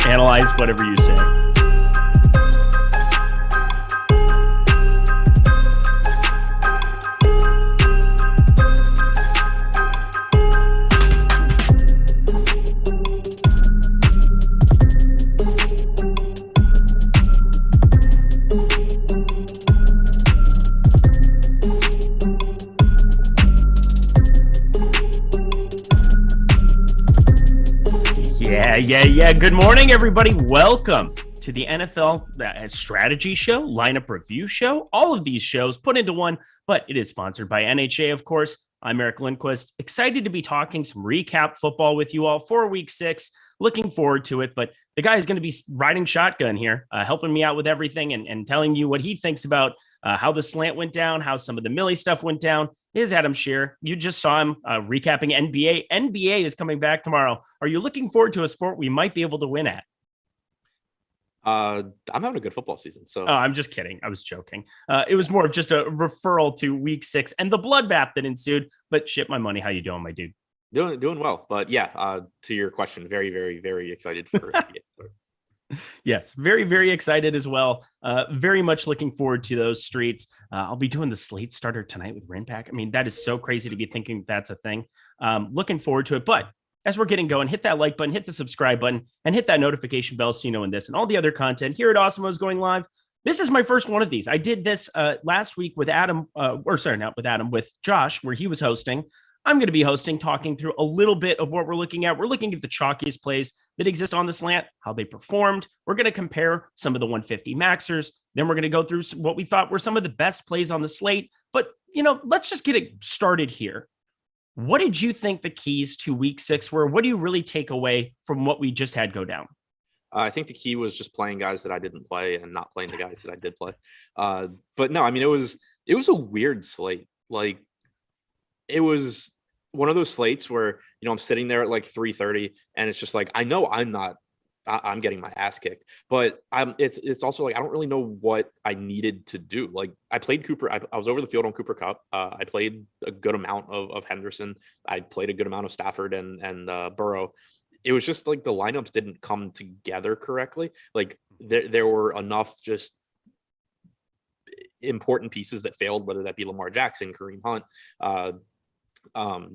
Analyze whatever you say. Yeah. Good morning, everybody. Welcome to the NFL strategy show, lineup review show. All of these shows put into one, but it is sponsored by NHA, of course. I'm Eric Lindquist. Excited to be talking some recap football with you all for week 6. Looking forward to it, but the guy is going to be riding shotgun here, helping me out with everything and telling you what he thinks about how the slant went down, how some of the Milli stuff went down. Is Adam Scherer. You just saw him recapping NBA. NBA is coming back tomorrow. Are you looking forward to a sport we might be able to win at? I'm having a good football season. So I'm just kidding. I was joking. It was more of just a referral to week 6 and the bloodbath that ensued. But shit my money. How you doing, my dude? Doing well. But yeah, to your question, very, very, very excited for NBA. Yes, very, very excited as well. Very much looking forward to those streets. I'll be doing the slate starter tonight with Renpack. I mean, that is so crazy to be thinking that's a thing. Looking forward to it. But as we're getting going, hit that like button, hit the subscribe button, and hit that notification bell so you know when this and all the other content here at Awesemo is going live. This is my first one of these. I did this last week with Adam, with Josh, where he was hosting. I'm going to be hosting, talking through a little bit of what we're looking at. We're looking at the chalkiest plays that exist on the slant, how they performed. We're going to compare some of the 150 maxers. Then we're going to go through what we thought were some of the best plays on the slate. But, let's just get it started here. What did you think the keys to week 6 were? What do you really take away from what we just had go down? I think the key was just playing guys that I didn't play and not playing the guys that I did play. But no, I mean, it was a weird slate. Like, it was one of those slates where, I'm sitting there at like 3:30 and it's just like, I know I'm getting my ass kicked, but it's also like, I don't really know what I needed to do. Like, I played Cooper. I was over the field on Cooper Kupp. I played a good amount of Henderson. I played a good amount of Stafford and Burrow. It was just like the lineups didn't come together correctly. Like there were enough just important pieces that failed, whether that be Lamar Jackson, Kareem Hunt,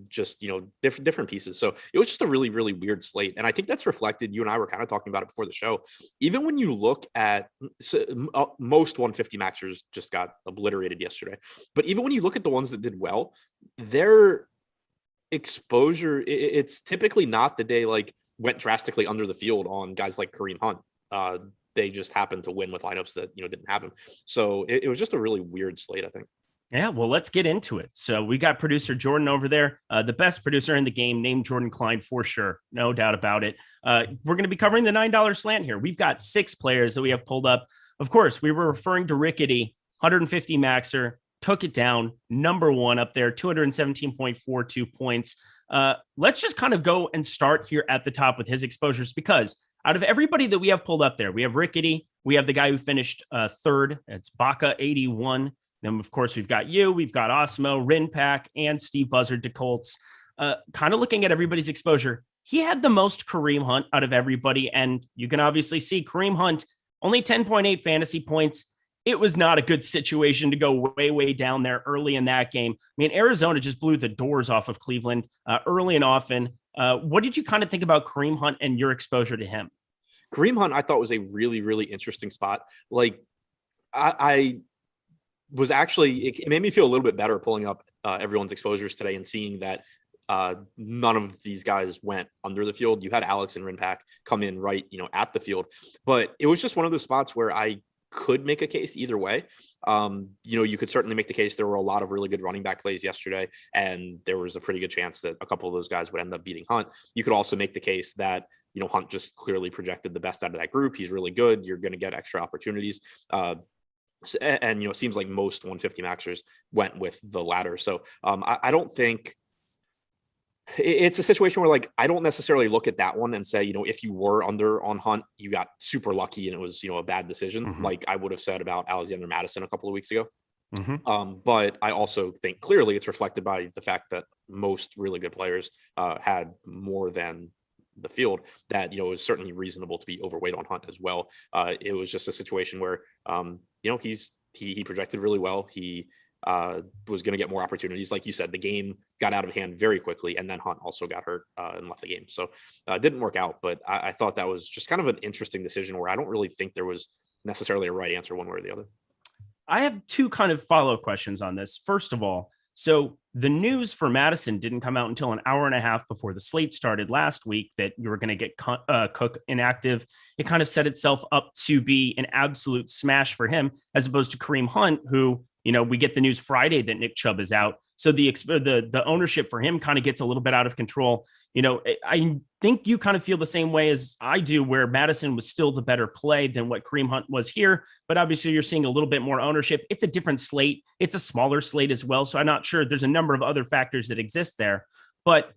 different pieces. So it was just a really, really weird slate. And I think that's reflected. You and I were kind of talking about it before the show. Even when you look at most 150 maxers just got obliterated yesterday, but even when you look at the ones that did well, their exposure, it's typically not the day like went drastically under the field on guys like Kareem Hunt. They just happened to win with lineups that, didn't have him. So it was just a really weird slate, I think. Yeah, well, let's get into it. So we got producer Jordan over there, the best producer in the game, named Jordan Klein for sure. No doubt about it. We're going to be covering the $9 slant here. We've got 6 players that we have pulled up. Of course, we were referring to Rickety, 150 maxer, took it down, number 1 up there, 217.42 points. Let's just kind of go and start here at the top with his exposures, because out of everybody that we have pulled up there, we have Rickety, we have the guy who finished 3rd. It's Baca 81. Then, of course, we've got we've got Awesemo, Renpack, and Steve Buzzard to Colts. Kind of looking at everybody's exposure, he had the most Kareem Hunt out of everybody, and you can obviously see Kareem Hunt, only 10.8 fantasy points. It was not a good situation to go way, way down there early in that game. I mean, Arizona just blew the doors off of Cleveland early and often. What did you kind of think about Kareem Hunt and your exposure to him? Kareem Hunt, I thought, was a really, really interesting spot. Like, I was actually, it made me feel a little bit better pulling up everyone's exposures today and seeing that none of these guys went under the field. You had Alex and Rinpack come in right, at the field, but it was just one of those spots where I could make a case either way. You could certainly make the case there were a lot of really good running back plays yesterday, and there was a pretty good chance that a couple of those guys would end up beating Hunt. You could also make the case that, Hunt just clearly projected the best out of that group. He's really good. You're going to get extra opportunities. And it seems like most 150 maxers went with the latter. So I don't think it's a situation where, like, I don't necessarily look at that one and say, if you were under on Hunt, you got super lucky and it was, a bad decision, like I would have said about Alexander Madison a couple of weeks ago. But I also think clearly it's reflected by the fact that most really good players had more than the field, that, it was certainly reasonable to be overweight on Hunt as well. It was just a situation where, he projected really well. He was going to get more opportunities. Like you said, the game got out of hand very quickly, and then Hunt also got hurt and left the game. So it didn't work out, but I thought that was just kind of an interesting decision where I don't really think there was necessarily a right answer one way or the other. I have two kind of follow-up questions on this. First of all, so the news for Madison didn't come out until an hour and a half before the slate started last week that you were going to get Cook inactive. It kind of set itself up to be an absolute smash for him, as opposed to Kareem Hunt, who, we get the news Friday that Nick Chubb is out. So the ownership for him kind of gets a little bit out of control. I think you kind of feel the same way as I do, where Madison was still the better play than what Kareem Hunt was here. But obviously you're seeing a little bit more ownership. It's a different slate. It's a smaller slate as well. So I'm not sure. There's a number of other factors that exist there. But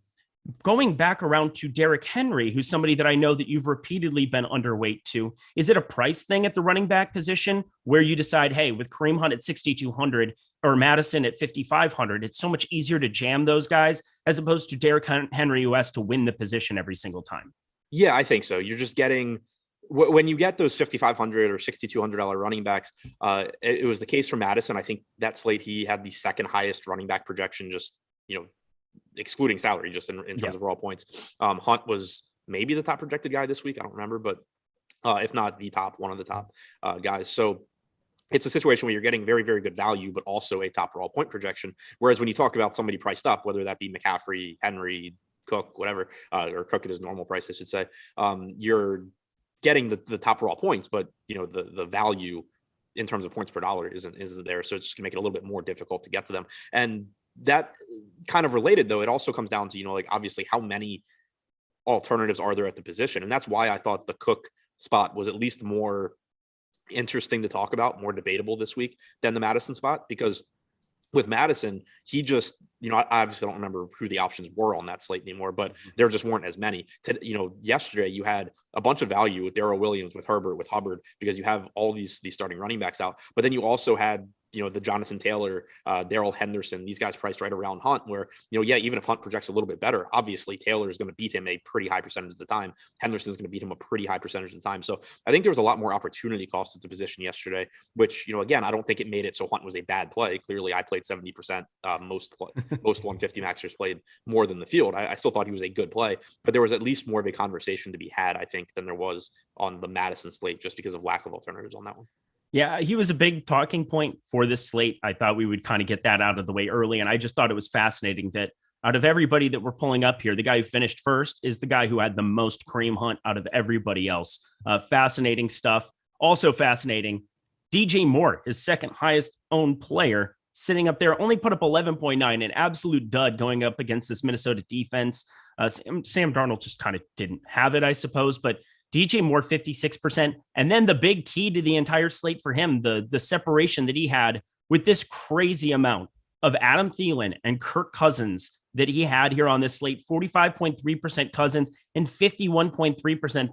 going back around to Derrick Henry, who's somebody that I know that you've repeatedly been underweight to, is it a price thing at the running back position where you decide, hey, with Kareem Hunt at 6,200 or Madison at 5,500, it's so much easier to jam those guys as opposed to Derrick Henry, who has to win the position every single time? Yeah, I think so. You're just getting, when you get those $5,500 or $6,200 running backs, it was the case for Madison. I think that slate, he had the second highest running back projection, just, excluding salary, just in terms of raw points. Hunt was maybe the top projected guy this week. I don't remember, but if not the top, one of the top guys. So it's a situation where you're getting very, very good value, but also a top raw point projection. Whereas when you talk about somebody priced up, whether that be McCaffrey, Henry, Cook, whatever, or Cook at his normal price, I should say, you're getting the top raw points, but the value in terms of points per dollar isn't there. So it's just gonna make it a little bit more difficult to get to them. And that kind of related, though, it also comes down to, like, obviously how many alternatives are there at the position. And that's why I thought the Cook spot was at least more interesting to talk about, more debatable this week than the Madison spot, because with Madison, he just, I obviously don't remember who the options were on that slate anymore, but there just weren't as many. Yesterday you had a bunch of value with Darrell Williams, with Herbert, with Hubbard, because you have all these starting running backs out. But then you also had, the Jonathan Taylor, Darrell Henderson, these guys priced right around Hunt, where, even if Hunt projects a little bit better, obviously Taylor is going to beat him a pretty high percentage of the time. Henderson is going to beat him a pretty high percentage of the time. So I think there was a lot more opportunity cost at the position yesterday, which, again, I don't think it made it so Hunt was a bad play. Clearly I played 70%. Most 150 maxers played more than the field. I still thought he was a good play, but there was at least more of a conversation to be had, I think, than there was on the Madison slate, just because of lack of alternatives on that one. Yeah, he was a big talking point for this slate. I thought we would kind of get that out of the way early. And I just thought it was fascinating that out of everybody that we're pulling up here, the guy who finished first is the guy who had the most Kareem Hunt out of everybody else. Fascinating stuff. Also fascinating, DJ Moore, his second highest owned player, sitting up there, only put up 11.9, an absolute dud going up against this Minnesota defense. Sam Darnold just kind of didn't have it, I suppose, but DJ Moore, 56%. And then the big key to the entire slate for him, the separation that he had with this crazy amount of Adam Thielen and Kirk Cousins that he had here on this slate, 45.3% Cousins and 51.3%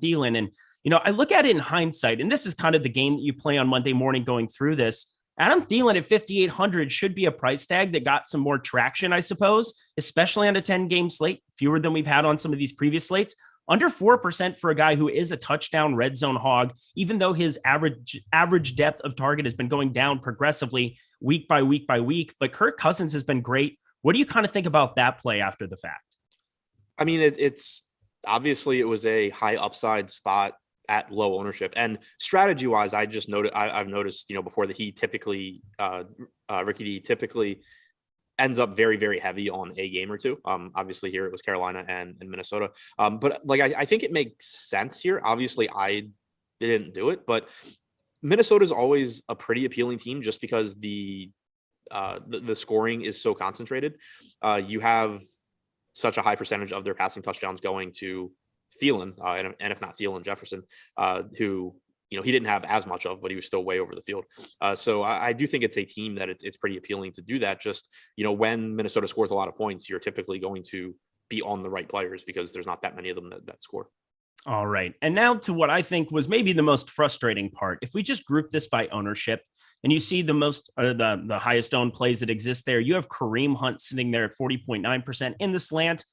Thielen. And, I look at it in hindsight, and this is kind of the game that you play on Monday morning going through this. Adam Thielen at 5,800 should be a price tag that got some more traction, I suppose, especially on a 10-game slate, fewer than we've had on some of these previous slates. Under 4% for a guy who is a touchdown red zone hog, even though his average depth of target has been going down progressively week by week by week. But Kirk Cousins has been great. What do you kind of think about that play after the fact? I mean, it's obviously it was a high upside spot at low ownership, and strategy wise, I've noticed, before that he typically, Ricky D typically ends up very, very heavy on a game or two. Obviously here it was Carolina and Minnesota. But like, I think it makes sense here. Obviously I didn't do it, but Minnesota is always a pretty appealing team just because the scoring is so concentrated. You have such a high percentage of their passing touchdowns going to Thielen, and if not Thielen, Jefferson, who, you know, he didn't have as much of, but he was still way over the field. So I do think it's a team that it's pretty appealing to do that. Just, you know, when Minnesota scores a lot of points, you're typically going to be on the right players because there's not that many of them that score. All right. And now to what I think was maybe the most frustrating part. If we just group this by ownership and you see the most, the highest owned plays that exist there, you have Kareem Hunt sitting there at 40.9% in the slant.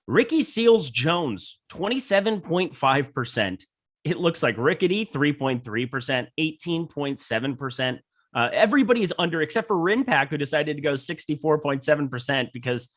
Ricky Seals-Jones, 27.5%. It looks like Rickety, 3.3%, 18.7%. Everybody is under except for Rinpack, who decided to go 64.7% because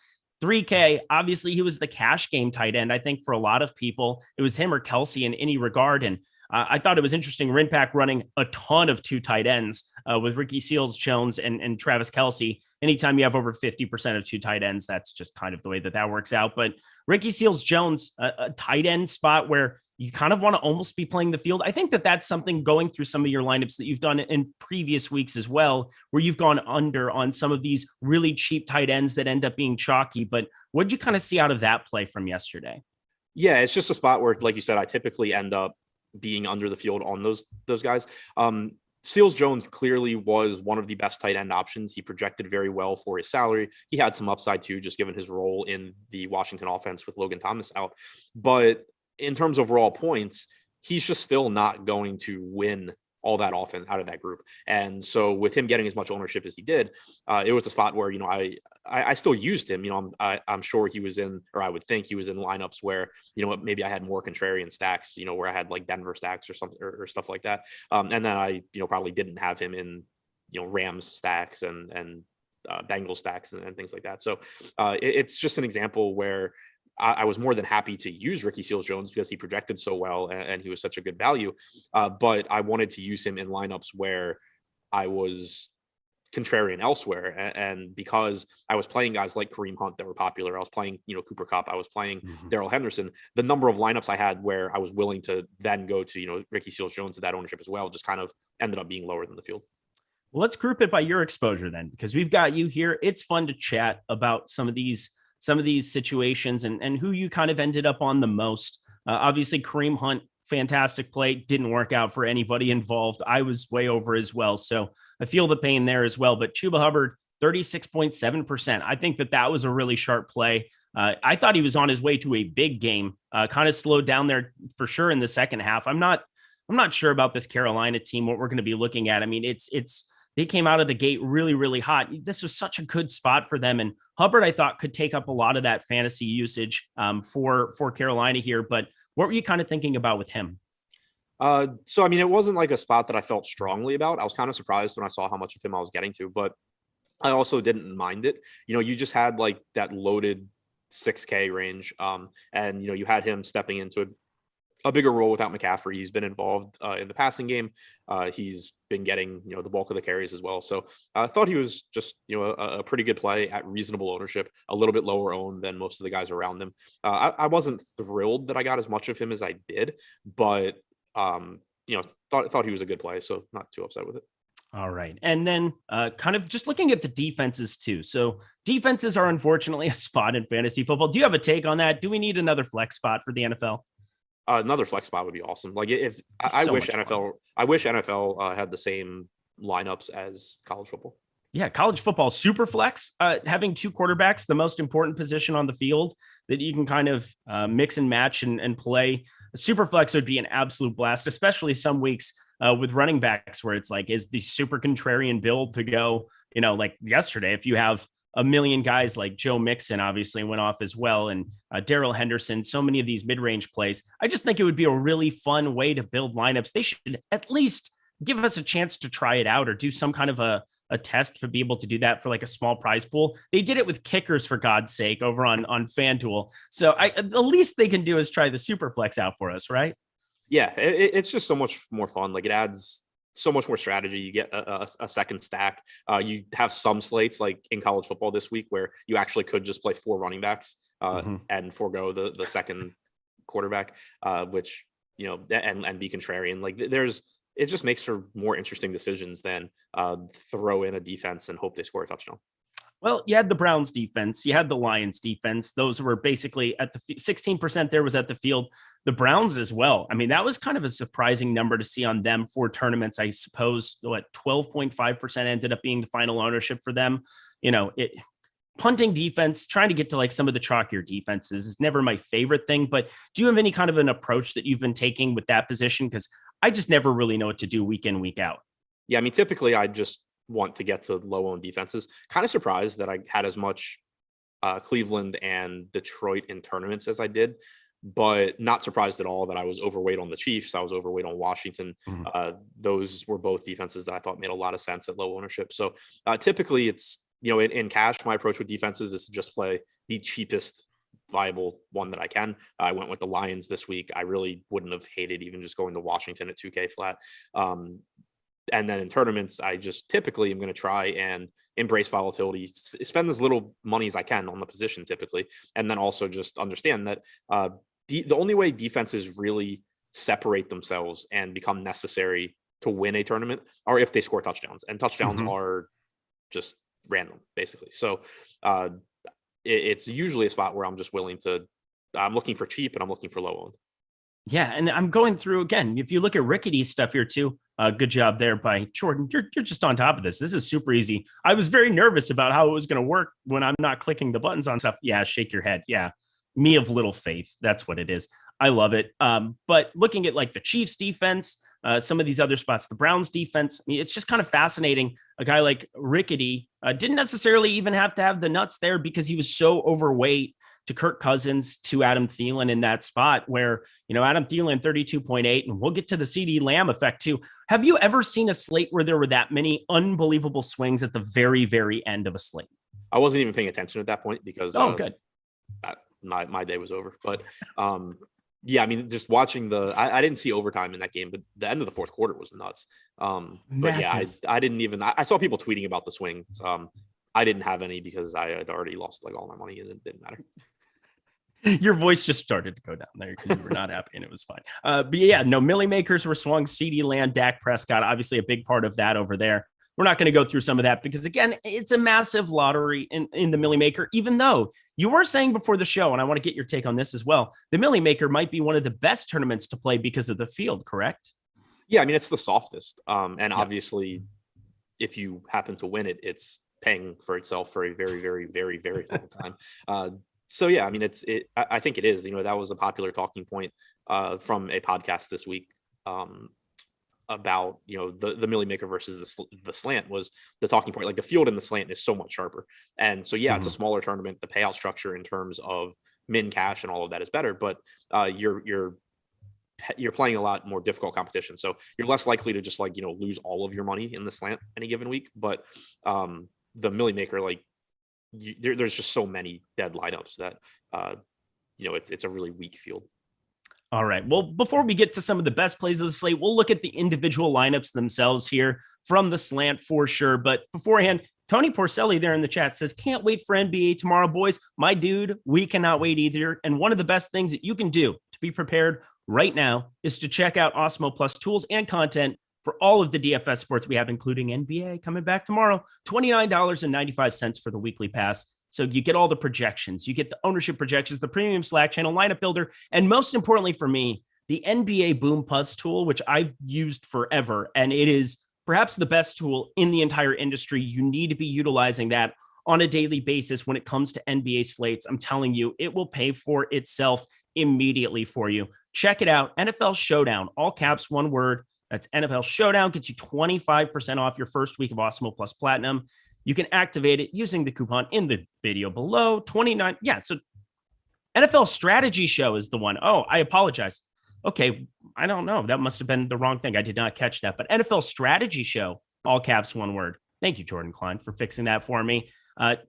3K, obviously he was the cash game tight end. I think for a lot of people, it was him or Kelsey in any regard. And I thought it was interesting. Rinpack running a ton of two tight ends with Ricky Seals-Jones and Travis Kelsey. Anytime you have over 50% of two tight ends, that's just kind of the way that works out. But Ricky Seals-Jones, a tight end spot where you kind of want to almost be playing the field. I think that's something going through some of your lineups that you've done in previous weeks as well, where you've gone under on some of these really cheap tight ends that end up being chalky. But what did you kind of see out of that play from yesterday? Yeah, it's just a spot where, like you said, I typically end up being under the field on those guys. Seals-Jones clearly was one of the best tight end options. He projected very well for his salary. He had some upside too, just given his role in the Washington offense with Logan Thomas out. But in terms of raw points, he's just still not going to win all that often out of that group. And so with him getting as much ownership as he did, it was a spot where, you know, I still used him. You know, I'm sure he was in, or I would think he was in lineups where, you know, maybe I had more contrarian stacks, you know, where I had like Denver stacks or something or stuff like that. And then I, you know, probably didn't have him in, you know, Rams stacks and Bengals stacks and things like that. So it's just an example where I was more than happy to use Ricky Seals-Jones because he projected so well and he was such a good value. But I wanted to use him in lineups where I was contrarian elsewhere. And because I was playing guys like Kareem Hunt that were popular, I was playing, you know, Cooper Kupp, I was playing Darrell Henderson, the number of lineups I had where I was willing to then go to, you know, Ricky Seals-Jones at that ownership as well, just kind of ended up being lower than the field. Well, let's group it by your exposure then, because we've got you here. It's fun to chat about some of these situations and who you kind of ended up on the most. Obviously, Kareem Hunt, fantastic play. Didn't work out for anybody involved. I was way over as well. So I feel the pain there as well. But Chuba Hubbard, 36.7%. I think that was a really sharp play. I thought he was on his way to a big game, kind of slowed down there for sure in the second half. I'm not sure about this Carolina team, what we're going to be looking at. I mean, they came out of the gate really, really hot. This was such a good spot for them. And Hubbard, I thought, could take up a lot of that fantasy usage for Carolina here. But what were you kind of thinking about with him? So, I mean, it wasn't like a spot that I felt strongly about. I was kind of surprised when I saw how much of him I was getting to, but I also didn't mind it. You know, you just had like that loaded 6K range. And, you know, you had him stepping into a bigger role without McCaffrey. He's been involved in the passing game. He's been getting, you know, the bulk of the carries as well. So I thought he was just, you know, a pretty good play at reasonable ownership, a little bit lower owned than most of the guys around him. I wasn't thrilled that I got as much of him as I did, but, you know, thought he was a good play. So not too upset with it. All right. And then kind of just looking at the defenses too. So defenses are unfortunately a spot in fantasy football. Do you have a take on that? Do we need another flex spot for the NFL? Another flex spot would be awesome. Like if I wish NFL had the same lineups as college football. Yeah, college football, super flex, having two quarterbacks, the most important position on the field that you can kind of mix and match and play. A super flex would be an absolute blast, especially some weeks with running backs where it's like, is the super contrarian build to go, you know, like yesterday, if you have a million guys like Joe Mixon obviously went off as well. And Darrell Henderson, so many of these mid-range plays. I just think it would be a really fun way to build lineups. They should at least give us a chance to try it out or do some kind of a test to be able to do that for like a small prize pool. They did it with kickers, for God's sake, over on FanDuel. So the least they can do is try the super flex out for us, right? Yeah, it's just so much more fun. Like it adds so much more strategy. You get a second stack. You have some slates like in college football this week where you actually could just play 4 running backs and forego the second quarterback, which, you know, and be contrarian. Like it just makes for more interesting decisions than throw in a defense and hope they score a touchdown. Well, you had the Browns defense, you had the Lions defense. Those were basically at the 16% there was at the field. The Browns as well. I mean, that was kind of a surprising number to see on them for tournaments. I suppose what 12.5% ended up being the final ownership for them. You know, punting defense, trying to get to like some of the chalkier defenses is never my favorite thing. But do you have any kind of an approach that you've been taking with that position? Because I just never really know what to do week in, week out. Yeah, I mean, typically I just want to get to low owned defenses. Kind of surprised that I had as much Cleveland and Detroit in tournaments as I did, but not surprised at all that I was overweight on the Chiefs. I was overweight on Washington. Those were both defenses that I thought made a lot of sense at low ownership. So typically it's, you know, in cash, my approach with defenses is to just play the cheapest viable one that I can. I went with the Lions this week. I really wouldn't have hated even just going to Washington at 2K flat. And then in tournaments, I just typically am going to try and embrace volatility, spend as little money as I can on the position typically. And then also just understand that the only way defenses really separate themselves and become necessary to win a tournament are if they score touchdowns, and touchdowns are just random basically. So it's usually a spot where I'm just I'm looking for cheap and I'm looking for low owned. Yeah, and I'm going through again. If you look at Rickety stuff here too, good job there by Jordan. You're just on top of this. This is super easy. I was very nervous about how it was going to work when I'm not clicking the buttons on stuff. Yeah, shake your head. Yeah, me of little faith. That's what it is. I love it. But looking at like the Chiefs defense, some of these other spots, the Browns defense, I mean, it's just kind of fascinating. A guy like Rickety didn't necessarily even have to have the nuts there because he was so overweight to Kirk Cousins, to Adam Thielen in that spot where, you know, Adam Thielen 32.8, and we'll get to the CD Lamb effect too. Have you ever seen a slate where there were that many unbelievable swings at the very, very end of a slate? I wasn't even paying attention at that point because good. My day was over. But yeah, I mean, just watching I didn't see overtime in that game, but the end of the fourth quarter was nuts. But yeah, I didn't even, I saw people tweeting about the swings. I didn't have any because I had already lost like all my money and it didn't matter. Your voice just started to go down there because you were not happy and it was fine. But yeah, no, Milli Makers were swung. CD Lamb, Dak Prescott, obviously a big part of that over there. We're not going to go through some of that because, again, it's a massive lottery in the Milli Maker, even though you were saying before the show, and I want to get your take on this as well, the Milli Maker might be one of the best tournaments to play because of the field, correct? Yeah, I mean, it's the softest. And obviously, if you happen to win it, it's paying for itself for a very, very, very, very long time. So yeah, I mean, I think it is. You know, that was a popular talking point from a podcast this week about, you know, the Milli Maker versus the slant was the talking point. Like the field and the slant is so much sharper, and so yeah, it's a smaller tournament. The payout structure in terms of min cash and all of that is better, but you're playing a lot more difficult competition, so you're less likely to just like, you know, lose all of your money in the slant any given week. But the Milli Maker, like there's just so many dead lineups that you know, it's a really weak field. All right. Well, before we get to some of the best plays of the slate, we'll look at the individual lineups themselves here from the slant for sure. But beforehand, Tony Porcelli there in the chat says, can't wait for NBA tomorrow, boys. My dude, we cannot wait either. And one of the best things that you can do to be prepared right now is to check out Awesemo Plus tools and content for all of the DFS sports we have, including NBA coming back tomorrow, $29.95 for the weekly pass. So you get all the projections, you get the ownership projections, the premium Slack channel, lineup builder, and most importantly for me, the NBA Boom Puzz tool, which I've used forever. And it is perhaps the best tool in the entire industry. You need to be utilizing that on a daily basis when it comes to NBA slates. I'm telling you, it will pay for itself immediately for you. Check it out. NFL Showdown, all caps, one word. That's NFL Showdown, gets you 25% off your first week of Awesemo Plus Platinum. You can activate it using the coupon in the video below. 29. Yeah. So NFL Strategy Show is the one. Oh, I apologize. Okay. I don't know. That must have been the wrong thing. I did not catch that. But NFL Strategy Show, all caps, one word. Thank you, Jordan Klein, for fixing that for me.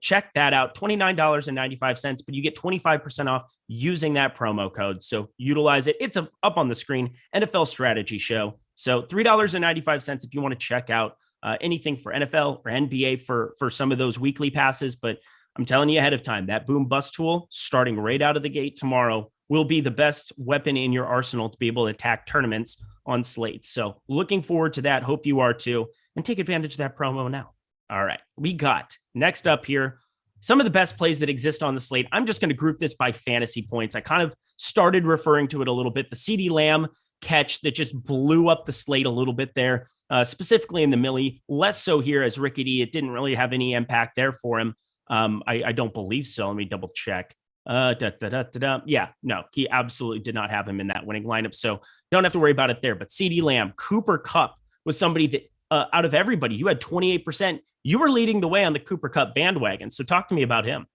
Check that out. $29.95, but you get 25% off using that promo code. So utilize it. It's up on the screen. NFL Strategy Show. So $3.95 if you want to check out anything for NFL or NBA for some of those weekly passes. But I'm telling you ahead of time, that boom bust tool starting right out of the gate tomorrow will be the best weapon in your arsenal to be able to attack tournaments on slates. So looking forward to that. Hope you are too. And take advantage of that promo now. All right. We got next up here some of the best plays that exist on the slate. I'm just going to group this by fantasy points. I kind of started referring to it a little bit. The CeeDee Lamb catch that just blew up the slate a little bit there, specifically in the Milli. Less so here as Rickety. It didn't really have any impact there for him. I don't believe so. Let me double check. Yeah, no, he absolutely did not have him in that winning lineup. So don't have to worry about it there. But CeeDee Lamb, Cooper Kupp was somebody that out of everybody, you had 28%. You were leading the way on the Cooper Kupp bandwagon. So talk to me about him.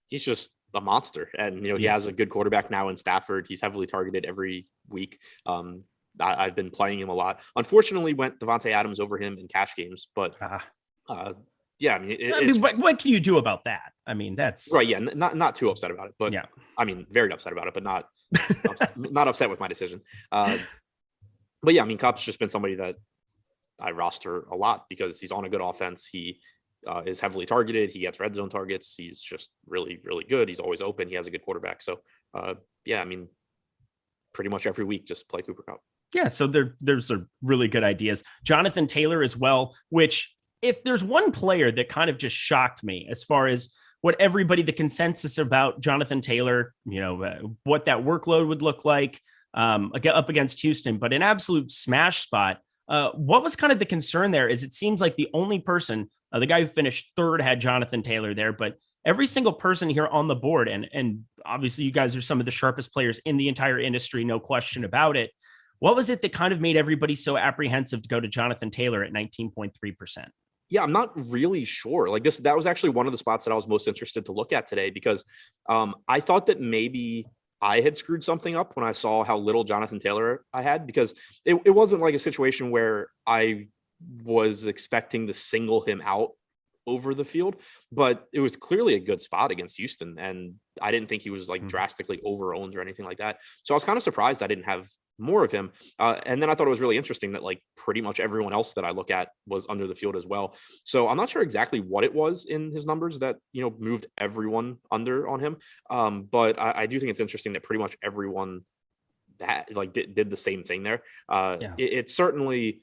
He's just a monster. And, he has a good quarterback now in Stafford. He's heavily targeted every week. I've been playing him a lot. Unfortunately, went Davante Adams over him in cash games, but yeah, what can you do about that? I mean, that's right. Yeah, not too upset about it, but yeah, I mean, very upset about it, but not not upset with my decision. But yeah, I mean, Kupp's just been somebody that I roster a lot because he's on a good offense. He is heavily targeted. He gets red zone targets. He's just really, really good. He's always open. He has a good quarterback. So yeah, I mean, pretty much every week, just play Cooper Kupp. Yeah, so there's some really good ideas. Jonathan Taylor as well, which if there's one player that kind of just shocked me as far as what everybody, the consensus about Jonathan Taylor, what that workload would look like up against Houston, but an absolute smash spot. What was kind of the concern there is it seems like the only person, the guy who finished third had Jonathan Taylor there, but every single person here on the board, and obviously you guys are some of the sharpest players in the entire industry, no question about it. What was it that kind of made everybody so apprehensive to go to Jonathan Taylor at 19.3%? Yeah, I'm not really sure. Like that was actually one of the spots that I was most interested to look at today because I thought that maybe I had screwed something up when I saw how little Jonathan Taylor I had, because it wasn't like a situation where I was expecting to single him out over the field, but it was clearly a good spot against Houston. And I didn't think he was like drastically over-owned or anything like that. So I was kind of surprised I didn't have more of him. And then I thought it was really interesting that like pretty much everyone else that I look at was under the field as well. So I'm not sure exactly what it was in his numbers that, moved everyone under on him. But I do think it's interesting that pretty much everyone that like did the same thing there. It certainly,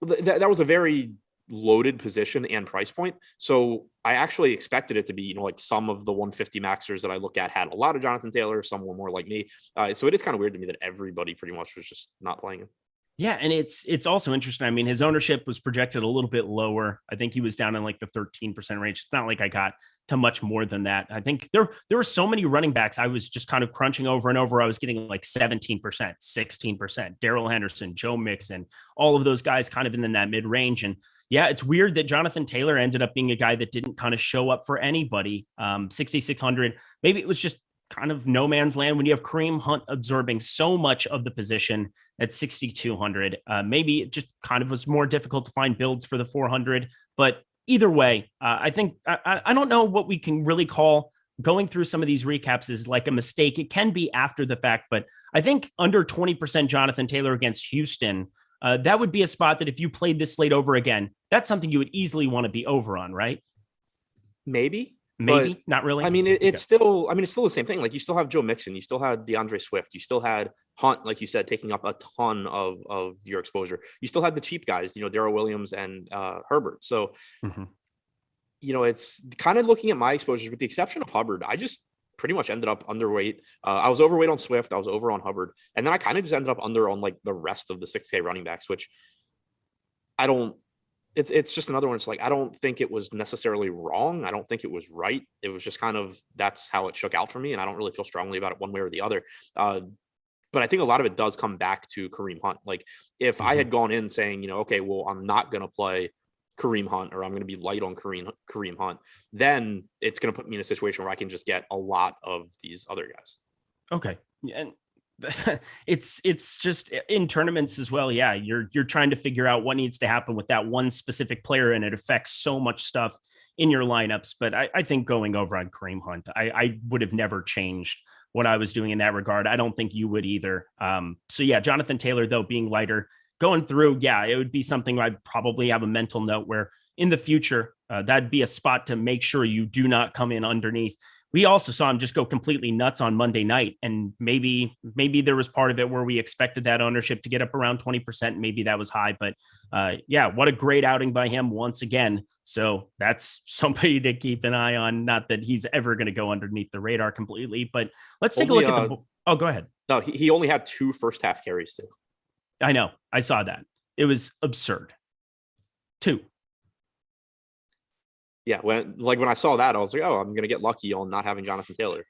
that was a very loaded position and price point. So I actually expected it to be, like some of the 150 maxers that I look at had a lot of Jonathan Taylor, some were more like me. So it is kind of weird to me that everybody pretty much was just not playing him. Yeah, and it's also interesting. I mean, his ownership was projected a little bit lower. I think he was down in like the 13% range. It's not like I got to much more than that. I think there were so many running backs I was just kind of crunching over and over. I was getting like 17%, 16%, Darrell Henderson, Joe Mixon, all of those guys kind of in that mid-range. And yeah, it's weird that Jonathan Taylor ended up being a guy that didn't kind of show up for anybody. 6,600. Maybe it was just kind of no man's land when you have Kareem Hunt absorbing so much of the position at 6,200. Maybe it just kind of was more difficult to find builds for the 400. But either way, I think I don't know what we can really call going through some of these recaps is like a mistake. It can be after the fact, but I think under 20% Jonathan Taylor against Houston, that would be a spot that if you played this slate over again, that's something you would easily want to be over on, right? Maybe, not really. I mean, it's still the same thing. Like you still have Joe Mixon, you still had DeAndre Swift, you still had Hunt, like you said, taking up a ton of your exposure. You still had the cheap guys, Darrell Williams and Herbert. So, it's kind of looking at my exposures with the exception of Hubbard. I just pretty much ended up underweight. I was overweight on Swift. I was over on Hubbard. And then I kind of just ended up under on like the rest of the 6K running backs, which it's just another one. It's like, I don't think it was necessarily wrong. I don't think it was right. It was just kind of, that's how it shook out for me. And I don't really feel strongly about it one way or the other. But I think a lot of it does come back to Kareem Hunt. Like if I had gone in saying, okay, well, I'm not going to play Kareem Hunt, or I'm going to be light on Kareem Hunt, then it's going to put me in a situation where I can just get a lot of these other guys. Okay. And it's just in tournaments as well. Yeah. You're trying to figure out what needs to happen with that one specific player, and it affects so much stuff in your lineups. But I think going over on Kareem Hunt, I would have never changed what I was doing in that regard. I don't think you would either. So yeah, Jonathan Taylor, though, being lighter, going through, yeah, it would be something I'd probably have a mental note where in the future, that'd be a spot to make sure you do not come in underneath. We also saw him just go completely nuts on Monday night. And maybe there was part of it where we expected that ownership to get up around 20%. Maybe that was high, but yeah, what a great outing by him once again. So that's somebody to keep an eye on. Not that he's ever going to go underneath the radar completely, but let's take a look at the, oh, go ahead. No, he only had 2 first half carries too. I know. I saw that. It was absurd. 2. Yeah, when I saw that, I was like, oh, I'm going to get lucky on not having Jonathan Taylor.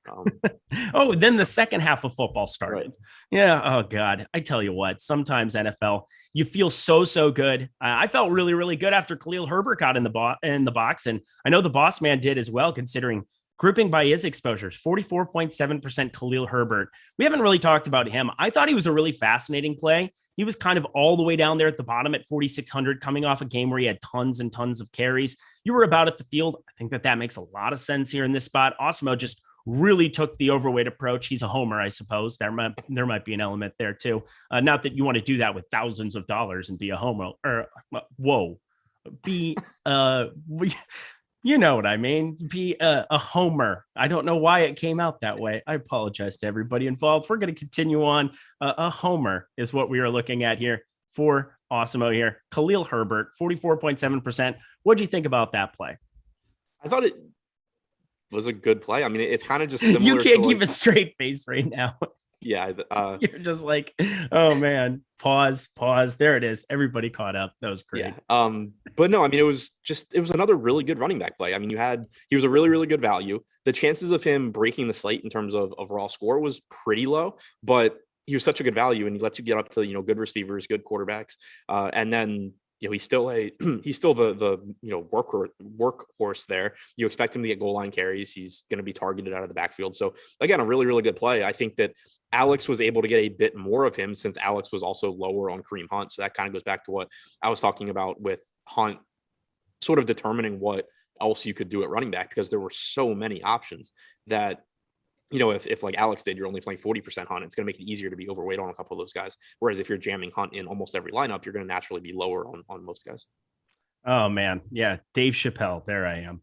Oh, then the second half of football started. Right. Yeah. Oh, God. I tell you what, sometimes NFL, you feel so good. I felt really, really good after Khalil Herbert got in the box. And I know the boss man did as well, considering grouping by his exposures, 44.7% Khalil Herbert. We haven't really talked about him. I thought he was a really fascinating play. He was kind of all the way down there at the bottom at 4,600, coming off a game where he had tons and tons of carries. You were about at the field. I think that makes a lot of sense here in this spot. Awesemo just really took the overweight approach. He's a homer, I suppose. There might be an element there too. Not that you want to do that with thousands of dollars and be a homer. You know what I mean? Be a homer. I don't know why it came out that way. I apologize to everybody involved. We're going to continue on. A homer is what we are looking at here for Awesemo here. Khalil Herbert, 44.7%. What do you think about that play? I thought it was a good play. I mean, it's kind of just similar. You can't keep a straight face right now. Yeah. You're just like, oh man, pause. There it is. Everybody caught up. That was great. Yeah. But no, I mean, it was another really good running back play. I mean, he was a really, really good value. The chances of him breaking the slate in terms of raw score was pretty low, but he was such a good value and he lets you get up to, good receivers, good quarterbacks. And then, he's still the workhorse there. You expect him to get goal line carries. He's going to be targeted out of the backfield. So again, a really, really good play. I think that Alex was able to get a bit more of him since Alex was also lower on Kareem Hunt. So that kind of goes back to what I was talking about with Hunt, sort of determining what else you could do at running back, because there were so many options that, if like Alex did, you're only playing 40% Hunt, it's going to make it easier to be overweight on a couple of those guys. Whereas if you're jamming Hunt in almost every lineup, you're going to naturally be lower on most guys. Oh man. Yeah. Dave Chappelle. There I am.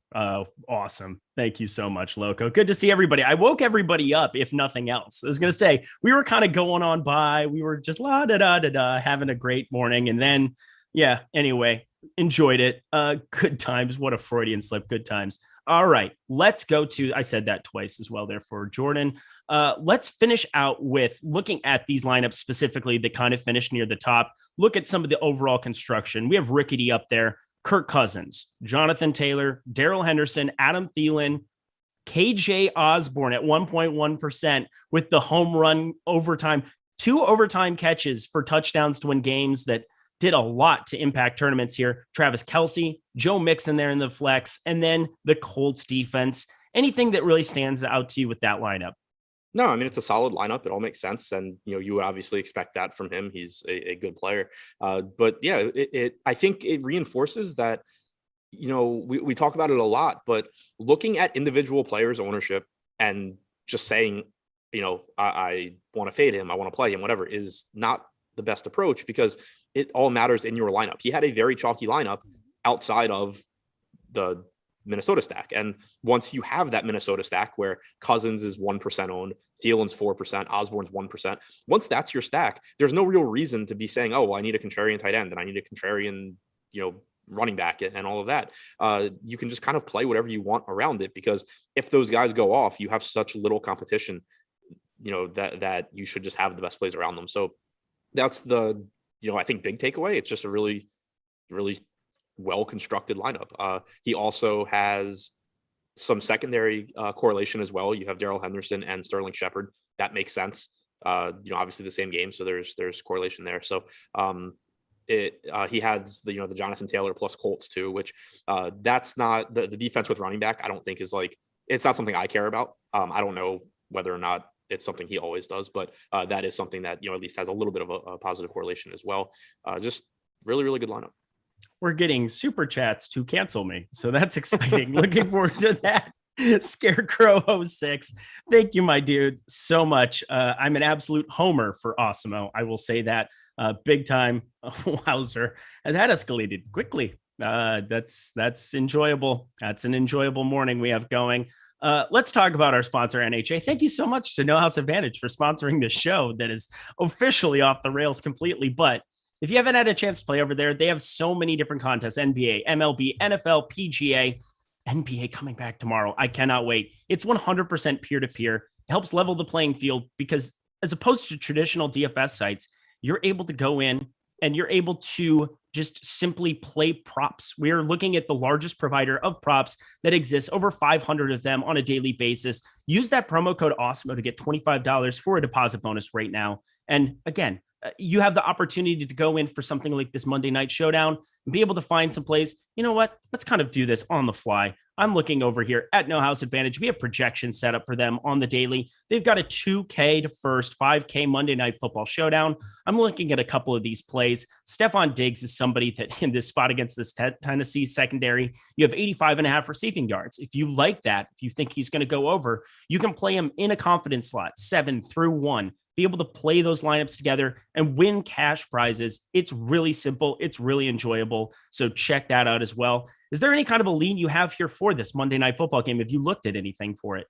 Awesome. Thank you so much, Loco. Good to see everybody. I woke everybody up, if nothing else. I was going to say, we were kind of going on by, we were just having a great morning. And then, yeah, anyway, enjoyed it. Good times. What a Freudian slip. Good times. All right, let's go to, I said that twice as well there for Jordan. Let's finish out with looking at these lineups specifically that kind of finished near the top. Look at some of the overall construction. We have Rickety up there, Kirk Cousins, Jonathan Taylor, Darrell Henderson, Adam Thielen, KJ Osborne at 1.1% with the home run overtime, 2 overtime catches for touchdowns to win games that did a lot to impact tournaments here. Travis Kelce, Joe Mixon there in the flex, and then the Colts defense. Anything that really stands out to you with that lineup? No, I mean, it's a solid lineup. It all makes sense. And, you would obviously expect that from him. He's a good player. But yeah, I think it reinforces that, we talk about it a lot, but looking at individual players' ownership and just saying, I want to fade him, I want to play him, whatever, is not the best approach, because it all matters in your lineup. He had a very chalky lineup outside of the Minnesota stack. And once you have that Minnesota stack where Cousins is 1% owned, Thielen's 4%, Osborne's 1%, once that's your stack, there's no real reason to be saying, oh, well, I need a contrarian tight end and I need a contrarian, running back and all of that. You can just kind of play whatever you want around it, because if those guys go off, you have such little competition, that you should just have the best plays around them. So that's the, I think big takeaway. It's just a really, really well-constructed lineup. He also has some secondary correlation as well. You have Darrell Henderson and Sterling Shepard. That makes sense. Obviously the same game, so there's correlation there. So he has the Jonathan Taylor plus Colts too, which that's not the defense with running back. I don't think is it's not something I care about. I don't know whether or not it's something he always does, but that is something that, at least has a little bit of a positive correlation as well. Just really, really good lineup. We're getting super chats to cancel me, so that's exciting. Looking forward to that. Scarecrow06. Thank you, my dude, so much. I'm an absolute homer for Awesemo. I will say that big time. Wowzer. And that escalated quickly. That's enjoyable. That's an enjoyable morning we have going. Let's talk about our sponsor, NHA. Thank you so much to No House Advantage for sponsoring this show that is officially off the rails completely. But if you haven't had a chance to play over there, they have so many different contests: NBA, MLB, NFL, PGA, NBA coming back tomorrow. I cannot wait. It's 100% peer-to-peer. It helps level the playing field because as opposed to traditional DFS sites, you're able to go in and you're able to just simply play props. We are looking at the largest provider of props that exists, over 500 of them on a daily basis. Use that promo code Awesemo to get $25 for a deposit bonus right now. And again, you have the opportunity to go in for something like this Monday Night Showdown and be able to find some plays. You know what? Let's kind of do this on the fly. I'm looking over here at No House Advantage. We have projections set up for them on the daily. They've got a 2K to first, 5K Monday Night Football Showdown. I'm looking at a couple of these plays. Stephon Diggs is somebody that in this spot against this Tennessee secondary, you have 85.5 receiving yards. If you like that, if you think he's going to go over, you can play him in a confidence slot, 7 through 1. Be able to play those lineups together and win cash prizes. It's really simple. It's really enjoyable. So check that out as well. Is there any kind of a lean you have here for this Monday Night Football game? Have you looked at anything for it?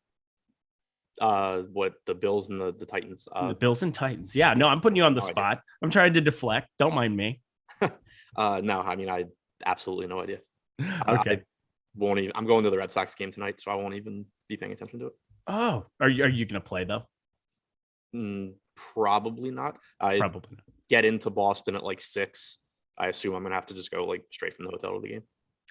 What, the Bills and the Titans? The Bills and Titans. Yeah, no, I'm putting you on the spot. I'm trying to deflect. Don't mind me. No, I mean, I absolutely no idea. Okay. I won't even. I'm going to the Red Sox game tonight, so I won't even be paying attention to it. Oh, are you going to play though? Probably not. Probably not. Get into Boston at like 6. I assume I'm gonna have to just go like straight from the hotel to the game.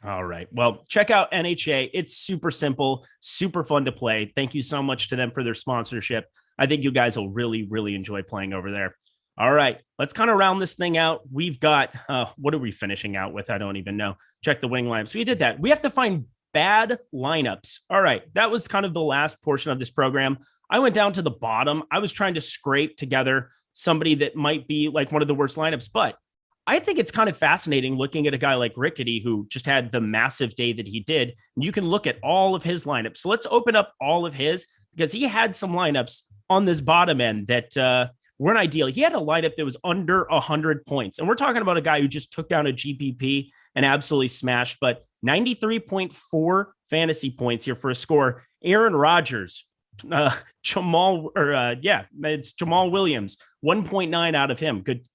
All right. Well, check out NHA. It's super simple, super fun to play. Thank you so much to them for their sponsorship. I think you guys will really, really enjoy playing over there. All right. Let's kind of round this thing out. We've got, what are we finishing out with? I don't even know. Check the wing lineups. We did that. We have to find bad lineups. All right. That was kind of the last portion of this program. I went down to the bottom. I was trying to scrape together somebody that might be like one of the worst lineups, but I think it's kind of fascinating looking at a guy like Rickety, who just had the massive day that he did. And you can look at all of his lineups. So let's open up all of his, because he had some lineups on this bottom end that weren't ideal. He had a lineup that was under 100 points. And we're talking about a guy who just took down a GPP and absolutely smashed, but 93.4 fantasy points here for a score. Aaron Rodgers, it's Jamal Williams, 1.9 out of him. Good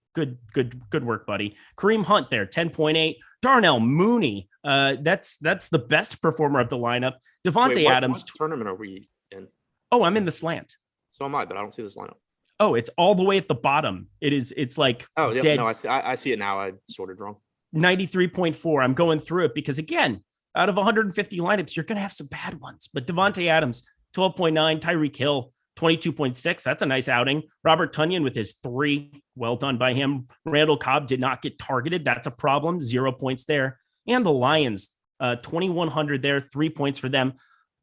work, buddy. Kareem Hunt there, 10.8. Darnell Mooney, that's the best performer of the lineup. Davante Adams. What tournament are we in? Oh, I'm in the slant. So am I, but I don't see this lineup. Oh, it's all the way at the bottom. It's like dead. No, I see it now. I sorted wrong. 93.4. I'm going through it because again, out of 150 lineups, you're gonna have some bad ones. But Davante Adams, 12.9. Tyreek Hill, 22.6. That's a nice outing. Robert Tonyan with his 3. Well done by him. Randall Cobb did not get targeted. That's a problem. 0 points there. And the Lions, 2,100 there. 3 points for them.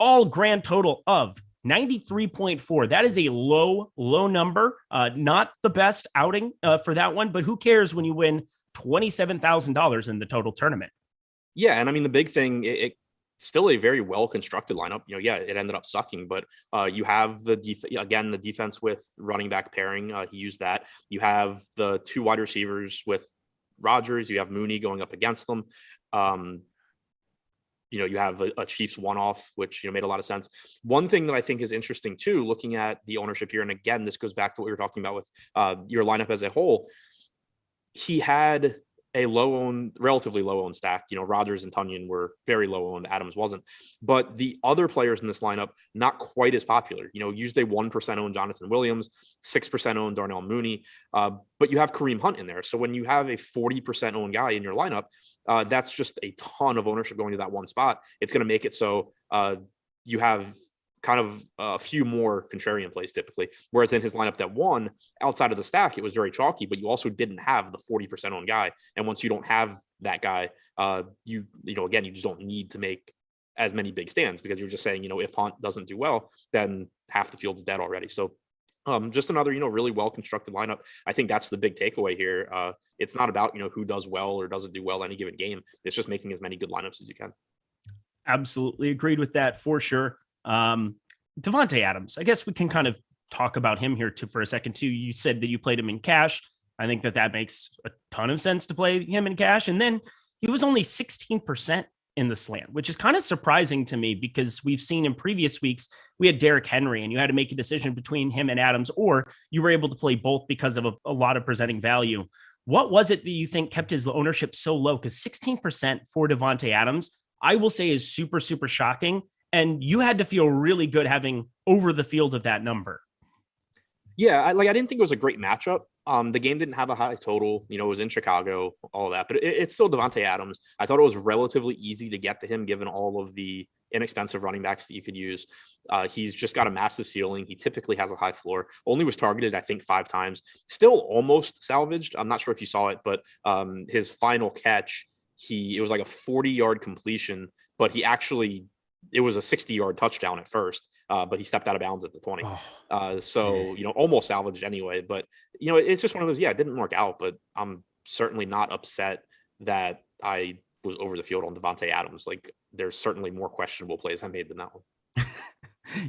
All grand total of 93.4. That is a low number. Not the best outing for that one, but who cares when you win $27,000 in the total tournament? Yeah, and I mean, the big thing, it's still a very well-constructed lineup. Yeah, it ended up sucking, but you have the defense with running back pairing. He used that. You have the 2 wide receivers with Rodgers. You have Mooney going up against them. You have a Chiefs one-off, which made a lot of sense. One thing that I think is interesting too, looking at the ownership here, and again, this goes back to what we were talking about with your lineup as a whole. He had a relatively low-owned stack. Rodgers and Tonyan were very low-owned. Adams wasn't. But the other players in this lineup, not quite as popular. Used a 1% owned Jonathan Williams, 6% owned Darnell Mooney. But you have Kareem Hunt in there. So when you have a 40% owned guy in your lineup, that's just a ton of ownership going to that one spot. It's going to make it so you have kind of a few more contrarian plays typically. Whereas in his lineup that won, outside of the stack, it was very chalky, but you also didn't have the 40% owned guy. And once you don't have that guy, you just don't need to make as many big stands, because you're just saying, if Hunt doesn't do well, then half the field's dead already. So just another, really well-constructed lineup. I think that's the big takeaway here. It's not about, who does well or doesn't do well any given game. It's just making as many good lineups as you can. Absolutely agreed with that for sure. Davante Adams, I guess we can kind of talk about him here for a second too. You said that you played him in cash. I think that makes a ton of sense to play him in cash. And then he was only 16% in the slant, which is kind of surprising to me because we've seen in previous weeks, we had Derrick Henry and you had to make a decision between him and Adams, or you were able to play both because of a lot of presenting value. What was it that you think kept his ownership so low? Because 16% for Davante Adams, I will say, is super, super shocking. And you had to feel really good having over the field of that number. Yeah, I didn't think it was a great matchup. The game didn't have a high total. It was in Chicago, all of that, but it's still Davante Adams. I thought it was relatively easy to get to him given all of the inexpensive running backs that you could use. He's just got a massive ceiling. He typically has a high floor. Only was targeted, I think, 5 times. Still almost salvaged. I'm not sure if you saw it, but his final catch, it was like a 40-yard completion, but it was a 60-yard touchdown at first, but he stepped out of bounds at the 20. Almost salvaged anyway. But, it's just one of those, it didn't work out, but I'm certainly not upset that I was over the field on Davante Adams. Like, there's certainly more questionable plays I made than that one.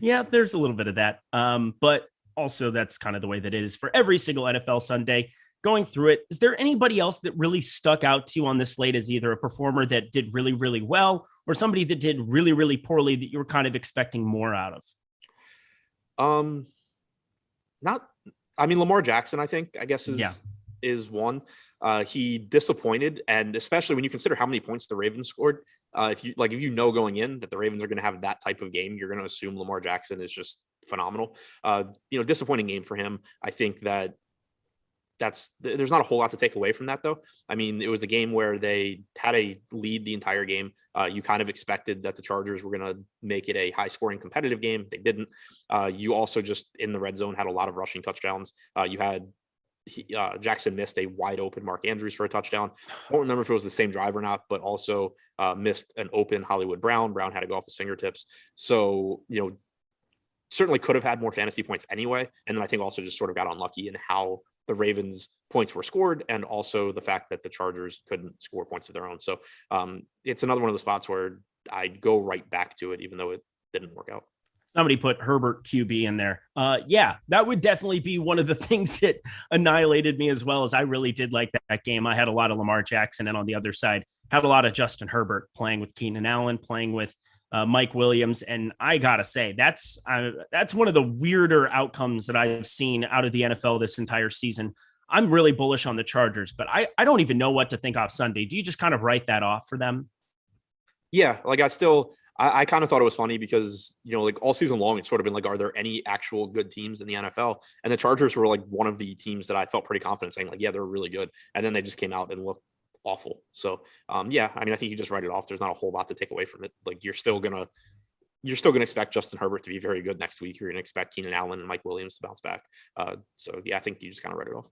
Yeah, there's a little bit of that. But also that's kind of the way that it is for every single NFL Sunday. Going through it, is there anybody else that really stuck out to you on this slate as either a performer that did really, really well or somebody that did really, really poorly that you were kind of expecting more out of? Lamar Jackson, I guess is one. He disappointed, and especially when you consider how many points the Ravens scored. If you know going in that the Ravens are going to have that type of game, you're going to assume Lamar Jackson is just phenomenal. Disappointing game for him. I think there's not a whole lot to take away from that, though. It was a game where they had a lead the entire game. You kind of expected that the Chargers were going to make it a high-scoring competitive game. They didn't. You also just in the red zone had a lot of rushing touchdowns. You had Jackson missed a wide-open Mark Andrews for a touchdown. I don't remember if it was the same drive or not, but also missed an open Hollywood Brown. Brown had to go off his fingertips. So, certainly could have had more fantasy points anyway. And then I think also just sort of got unlucky in how the Ravens points were scored, and also the fact that the Chargers couldn't score points of their own. So it's another one of the spots where I'd go right back to it, even though it didn't work out. Somebody put Herbert QB in there. That would definitely be one of the things that annihilated me as well, as I really did like that game. I had a lot of Lamar Jackson, and on the other side, had a lot of Justin Herbert playing with Keenan Allen, playing with Mike Williams. And I got to say, that's one of the weirder outcomes that I've seen out of the NFL this entire season. I'm really bullish on the Chargers, but I don't even know what to think off Sunday. Do you just kind of write that off for them? Yeah, I kind of thought it was funny because, all season long, it's sort of been like, are there any actual good teams in the NFL? And the Chargers were like one of the teams that I felt pretty confident saying like, yeah, they're really good. And then they just came out and looked awful. So, I think you just write it off. There's not a whole lot to take away from it. Like, you're still going to expect Justin Herbert to be very good next week. You're going to expect Keenan Allen and Mike Williams to bounce back. I think you just kind of write it off.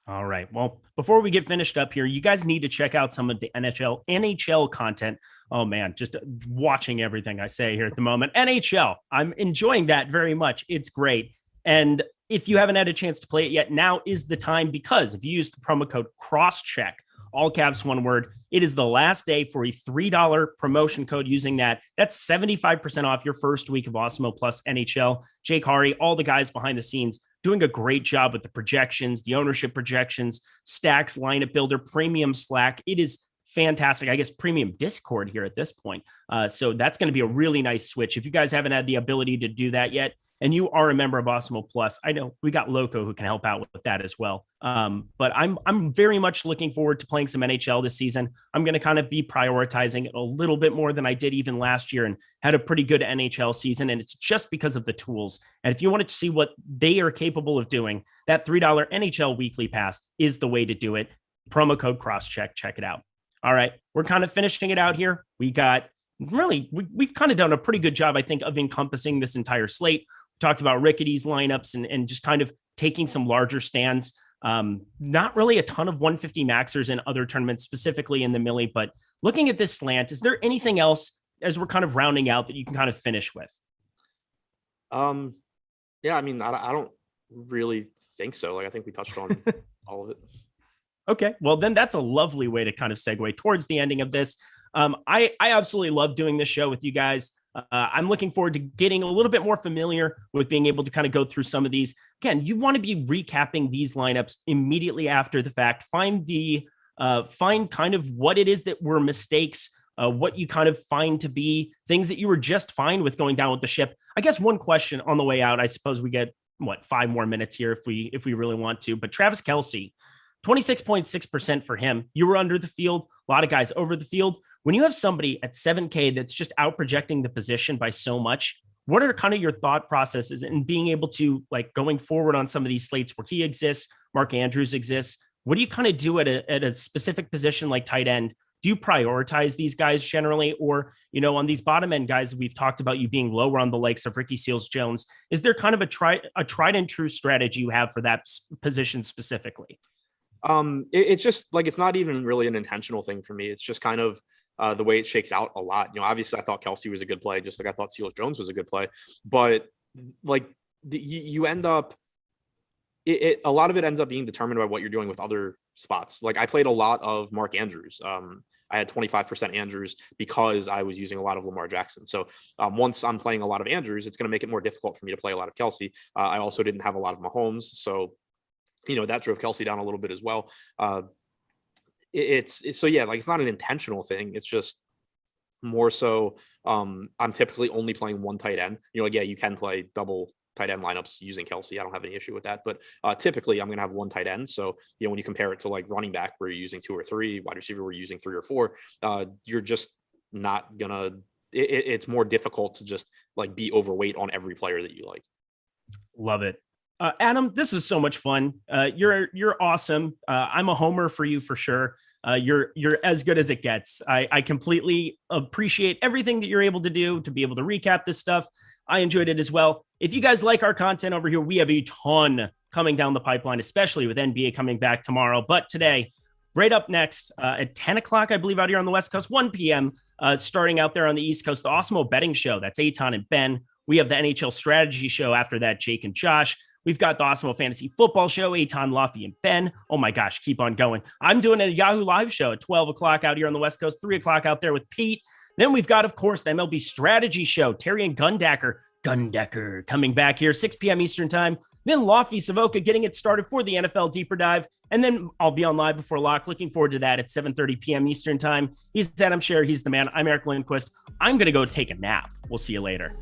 All right. Well, before we get finished up here, you guys need to check out some of the NHL content. Oh man, just watching everything I say here at the moment. NHL, I'm enjoying that very much. It's great. And if you haven't had a chance to play it yet, now is the time, because if you use the promo code CROSSCHECK, all caps, one word, it is the last day for a $3 promotion code using that. That's 75% off your first week of Awesemo plus NHL. Jake Hari, all the guys behind the scenes, doing a great job with the projections, the ownership projections, stacks, lineup builder, premium Slack. It is fantastic. I guess premium Discord here at this point. So that's going to be a really nice switch. If you guys haven't had the ability to do that yet, and you are a member of Awesemo Plus, I know we got Loco who can help out with that as well. But I'm very much looking forward to playing some NHL this season. I'm going to kind of be prioritizing it a little bit more than I did even last year, and had a pretty good NHL season. And it's just because of the tools. And if you wanted to see what they are capable of doing, that $3 NHL weekly pass is the way to do it. Promo code CROSSCHECK. Check it out. All right. We're kind of finishing it out here. We've kind of done a pretty good job, I think, of encompassing this entire slate. Talked about Rickety's lineups and just kind of taking some larger stands. Not really a ton of 150 maxers in other tournaments, specifically in the Milli, but looking at this slant, is there anything else as we're kind of rounding out that you can kind of finish with? I don't really think so. I think we touched on all of it. Okay, well, then that's a lovely way to kind of segue towards the ending of this. I absolutely love doing this show with you guys. I'm looking forward to getting a little bit more familiar with being able to kind of go through some of these. Again, you want to be recapping these lineups immediately after the fact. Find kind of what it is that were mistakes, what you kind of find to be things that you were just fine with going down with the ship. I guess one question on the way out, I suppose we get 5 more minutes here if we really want to, but Travis Kelce, 26.6% for him. You were under the field, a lot of guys over the field. When you have somebody at 7K that's just out projecting the position by so much, what are kind of your thought processes in being able to, like, going forward on some of these slates where he exists, Mark Andrews exists? What do you kind of do at a specific position like tight end? Do you prioritize these guys generally? Or, on these bottom end guys, we've talked about you being lower on the likes of Ricky Seals-Jones. Is there kind of a tried and true strategy you have for that position specifically? It's just like, it's not even really an intentional thing for me. It's just kind of the way it shakes out a lot. Obviously I thought Kelce was a good play, just like I thought Seals-Jones was a good play, but like you end up, a lot of it ends up being determined by what you're doing with other spots. Like I played a lot of Mark Andrews. I had 25% Andrews because I was using a lot of Lamar Jackson. So once I'm playing a lot of Andrews, it's going to make it more difficult for me to play a lot of Kelce. I also didn't have a lot of Mahomes. So that drove Kelce down a little bit as well. It's not an intentional thing. It's just more so I'm typically only playing one tight end. You can play double tight end lineups using Kelce. I don't have any issue with that. But typically I'm going to have one tight end. So, when you compare it to like running back where you're using 2 or 3, wide receiver where you're using 3 or 4, you're just not going to, it's more difficult to just like be overweight on every player that you like. Love it. Adam, this is so much fun. You're awesome. I'm a homer for you for sure. You're as good as it gets. I completely appreciate everything that you're able to do to be able to recap this stuff. I enjoyed it as well. If you guys like our content over here, we have a ton coming down the pipeline, especially with NBA coming back tomorrow. But today, right up next at 10 o'clock, I believe, out here on the West Coast, 1 p.m., starting out there on the East Coast, the Awesemo betting show. That's Eitan and Ben. We have the NHL strategy show after that, Jake and Josh. We've got the Awesemo Fantasy Football Show, Eitan, Luffy, and Ben. Oh my gosh, keep on going. I'm doing a Yahoo Live show at 12 o'clock out here on the West Coast, 3 o'clock out there with Pete. Then we've got, of course, the MLB Strategy Show, Terry and Gundecker coming back here, 6 p.m. Eastern Time. Then Lofty Savoca getting it started for the NFL Deeper Dive. And then I'll be on live before lock. Looking forward to that at 7:30 p.m. Eastern Time. He's Adam Scherer. He's the man. I'm Eric Lindquist. I'm going to go take a nap. We'll see you later.